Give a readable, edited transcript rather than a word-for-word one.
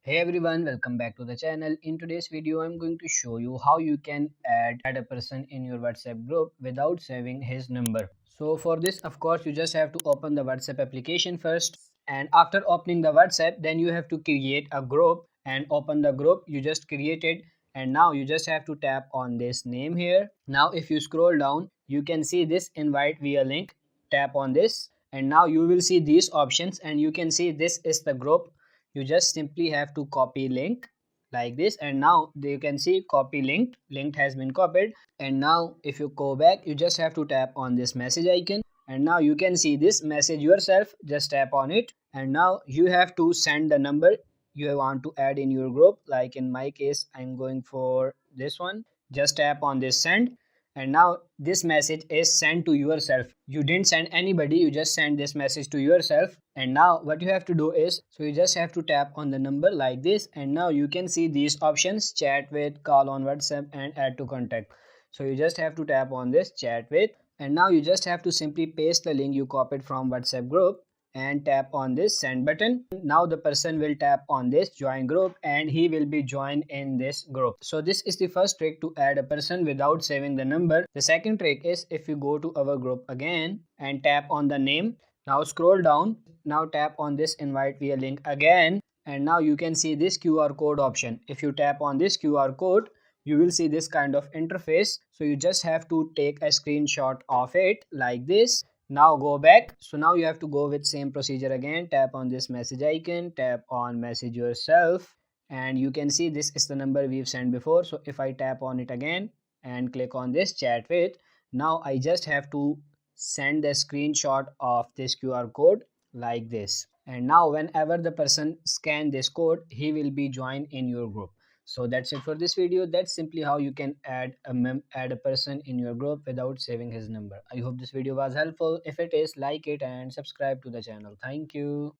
Hey everyone, welcome back to the channel. In today's video, I'm going to show you how you can add a person in your WhatsApp group without saving his number. So for this, of course, you just have to open the WhatsApp application first. And after opening the WhatsApp, then you have to create a group and open the group you just created. And now you just have to tap on this name here. Now if you scroll down, you can see this invite via link. Tap on this and now you will see these options and you can see this is the group. You just simply have to copy link like this and now you can see copy link has been copied. And now if you go back, you just have to tap on this message icon and now you can see this message yourself. Just tap on it and now you have to send the number you want to add in your group. Like in my case, I'm going for this one. Just tap on this send and now this message is sent to yourself. You didn't send anybody, you just send this message to yourself. And now what you have to do is, so you just have to tap on the number like this and now you can see these options: chat with, call on WhatsApp and add to contact. So you just have to tap on this chat with and now you just have to simply paste the link you copied from WhatsApp group and tap on this send button. Now the person will tap on this join group and he will be joined in this group. So this is the first trick to add a person without saving the number. The second trick is, if you go to our group again and tap on the name, now scroll down, now tap on this invite via link again and now you can see this QR code option. If you tap on this QR code, you will see this kind of interface. So you just have to take a screenshot of it like this. Now go back. So now you have to go with same procedure again. Tap on this message icon, tap on message yourself and you can see this is the number we've sent before. So if I tap on it again and click on this chat with, now I just have to send the screenshot of this QR code like this. And now whenever the person scan this code, he will be joined in your group. So that's it for this video. That's simply how you can add a person in your group without saving his number. I hope this video was helpful. If it is, like it and subscribe to the channel. Thank you.